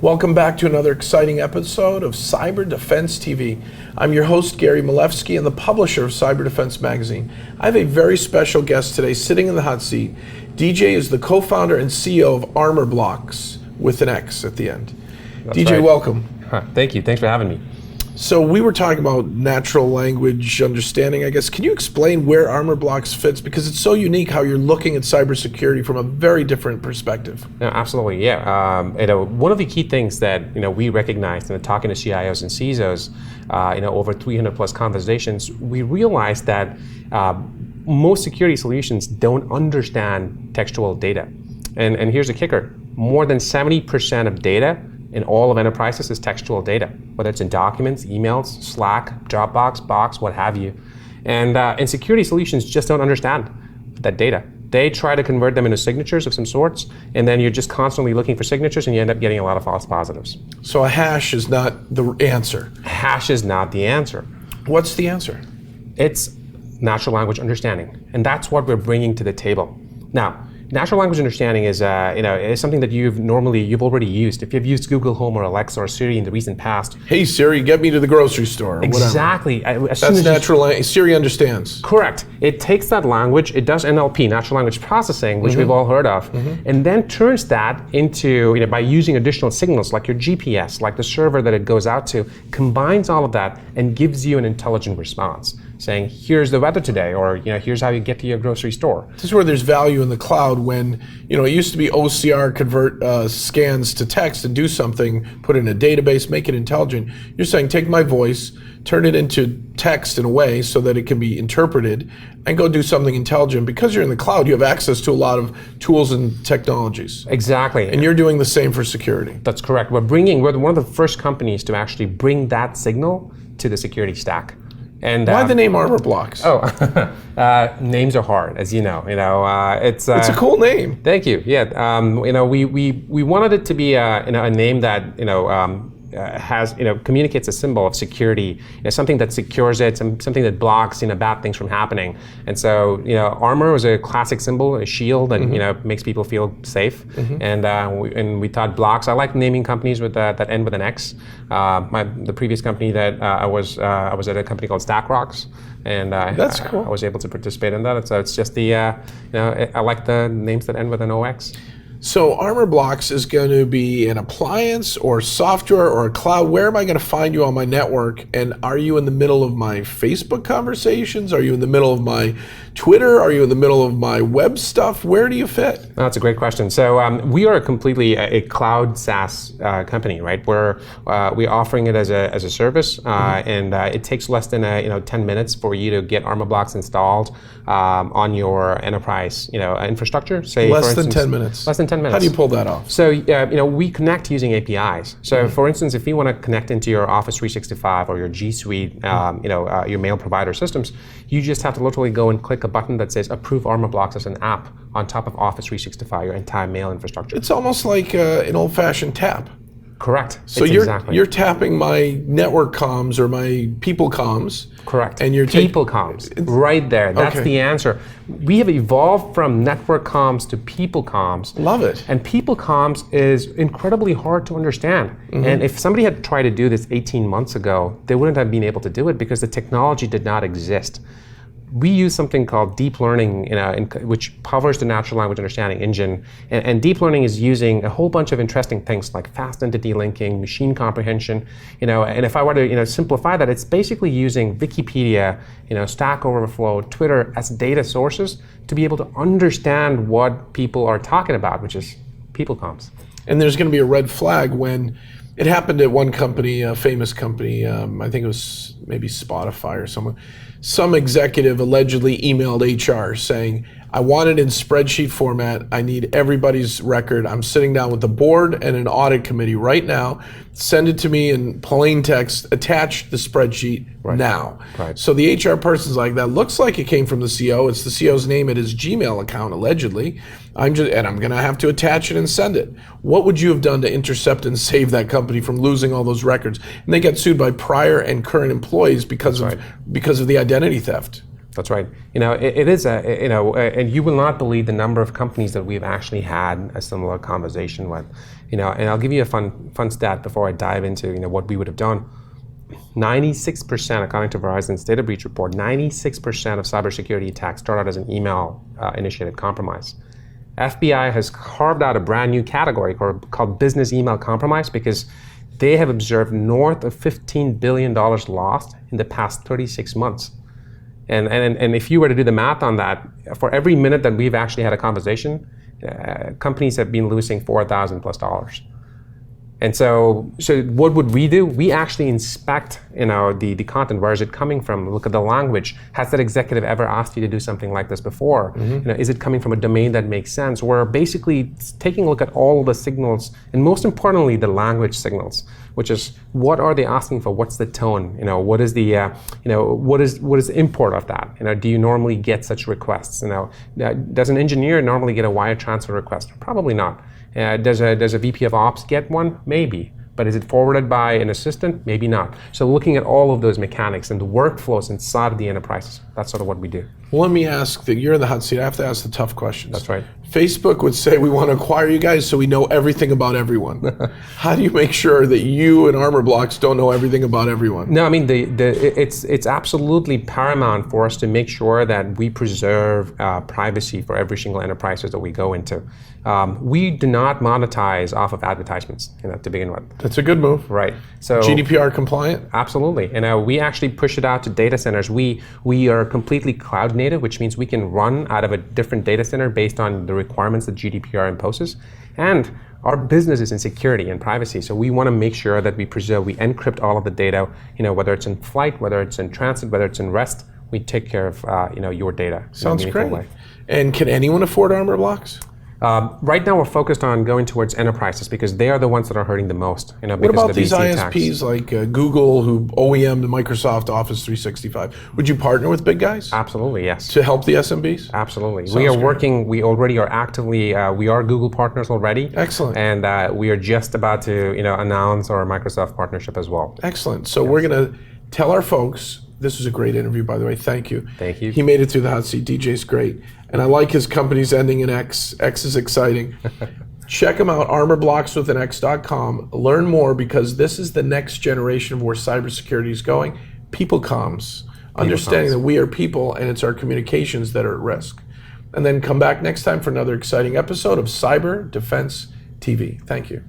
Welcome back to another exciting episode of Cyber Defense TV. I'm your host, Gary Malevsky, and the publisher of Cyber Defense Magazine. I have a very special guest today sitting in the hot seat. DJ is the co-founder and CEO of Armorblox, with an X at the end. That's DJ, right. welcome. Thank you. Thanks for having me. So we were talking about natural language understanding, I guess. Can you explain where Armorblox fits? Because it's so unique how you're looking at cybersecurity from a very different perspective. No, absolutely, yeah. One of the key things that we recognized in talking to CIOs and CISOs, over 300 plus conversations, we realized that most security solutions don't understand textual data. And here's the kicker: more than 70% of data in all of enterprises is textual data, whether it's in documents, emails, Slack, Dropbox, Box, what have you. And security solutions just don't understand that data. They try to convert them into signatures of some sorts, and then you're just constantly looking for signatures, and you end up getting a lot of false positives. So a hash is not the answer. Hash is not the answer. What's the answer? It's natural language understanding, and that's what we're bringing to the table. Now, natural language understanding is, is something that you've already used. If you've used Google Home or Alexa or Siri in the recent past. Hey Siri, get me to the grocery store. Or exactly. That's natural language. Siri understands. Correct. It takes that language, it does NLP, natural language processing, which we've all heard of, and then turns that into, by using additional signals like your GPS, like the server that it goes out to, combines all of that and gives you an intelligent response, saying, here's the weather today, or here's how you get to your grocery store. This is where there's value in the cloud when, it used to be OCR, convert scans to text and do something, put it in a database, make it intelligent. You're saying, take my voice, turn it into text in a way so that it can be interpreted, and go do something intelligent. Because you're in the cloud, you have access to a lot of tools and technologies. Exactly. And you're doing the same for security. That's correct. We're one of the first companies to actually bring that signal to the security stack. And why the name Armorblox? Names are hard, as you know. It's a cool name. Thank you. Yeah. We wanted it to be a name that has communicates a symbol of security, something that secures it, something that blocks bad things from happening. And so armor was a classic symbol, a shield that makes people feel safe. And we thought blocks. I like naming companies with that end with an X. The previous company that I was at a company called StackRox, and that's cool. I was able to participate in that. So it's just the I like the names that end with an OX. So Armorblox is going to be an appliance or software or a cloud. Where am I going to find you on my network? And are you in the middle of my Facebook conversations? Are you in the middle of my Twitter? Are you in the middle of my web stuff? Where do you fit? That's a great question. So we are completely a cloud SaaS company, right? We're offering it as a service, and it takes less than 10 minutes for you to get Armorblox installed on your enterprise infrastructure. Say less than 10 minutes. Less than 10 minutes. How do you pull that off? So we connect using APIs. So for instance, if you want to connect into your Office 365 or your G Suite, your mail provider systems, you just have to literally go and click a button that says approve Armorblox as an app on top of Office 365, your entire mail infrastructure. It's almost like an old-fashioned tap. Correct. So you're tapping my network comms or my people comms. Correct. And you're people comms. Right there. That's the answer. We have evolved from network comms to people comms. Love it. And people comms is incredibly hard to understand. And if somebody had tried to do this 18 months ago, they wouldn't have been able to do it because the technology did not exist. We use something called deep learning, which powers the natural language understanding engine. And deep learning is using a whole bunch of interesting things like fast entity linking, machine comprehension. And if I were to simplify that, it's basically using Wikipedia, Stack Overflow, Twitter as data sources to be able to understand what people are talking about, which is people comms. And there's going to be a red flag when it happened at one company, a famous company. I think it was maybe Spotify or someone. Some executive allegedly emailed HR saying, I want it in spreadsheet format. I need everybody's record. I'm sitting down with the board and an audit committee right now. Send it to me in plain text. Attach the spreadsheet now. Right. So the HR person's like, that looks like it came from the CEO. It's the CEO's name at his Gmail account, allegedly. I'm going to have to attach it and send it. What would you have done to intercept and save that company from losing all those records? And they got sued by prior and current employees because of the identity theft. That's right. It is and you will not believe the number of companies that we've actually had a similar conversation with. And I'll give you a fun stat before I dive into, what we would have done. 96%, according to Verizon's data breach report, 96% of cybersecurity attacks start out as an email initiated compromise. FBI has carved out a brand new category called business email compromise because they have observed north of $15 billion lost in the past 36 months. And if you were to do the math on that, for every minute that we've actually had a conversation, companies have been losing $4,000+. And so what would we do? We actually inspect, the content. Where is it coming from? Look at the language. Has that executive ever asked you to do something like this before? Is it coming from a domain that makes sense? We're basically taking a look at all the signals, and most importantly, the language signals, which is what are they asking for? What's the tone? What is the what is the import of that? Do you normally get such requests? Does an engineer normally get a wire transfer request? Probably not. Does a VP of Ops get one? Maybe. But is it forwarded by an assistant? Maybe not. So looking at all of those mechanics and the workflows inside of the enterprises, that's sort of what we do. Well, let me ask that you're in the hot seat. I have to ask the tough questions. That's right. Facebook would say we want to acquire you guys so we know everything about everyone. How do you make sure that you and Armorblox don't know everything about everyone? No, I mean it's absolutely paramount for us to make sure that we preserve privacy for every single enterprises that we go into. We do not monetize off of advertisements, to begin with. That's a good move. Right. So GDPR compliant? Absolutely. We actually push it out to data centers. We are completely cloud native, which means we can run out of a different data center based on the requirements that GDPR imposes. And our business is in security and privacy, so we want to make sure that we encrypt all of the data, whether it's in flight, whether it's in transit, whether it's in rest, we take care of your data. Sounds great. Way. And can anyone afford Armorblox? Right now, we're focused on going towards enterprises because they are the ones that are hurting the most. What about these ISPs like Google, who OEM the Microsoft Office 365? Would you partner with big guys? Absolutely, yes. To help the SMBs? Absolutely. We are working. We already are actively. We are Google partners already. Excellent. And we are just about to, announce our Microsoft partnership as well. Excellent. So we're going to tell our folks. This was a great interview, by the way. Thank you. Thank you. He made it through the hot seat. DJ's great. And I like his company's ending in X. X is exciting. Check him out, armorbloxwithanx.com. Learn more because this is the next generation of where cybersecurity is going. People comms. Understanding that we are people and it's our communications that are at risk. And then come back next time for another exciting episode of Cyber Defense TV. Thank you.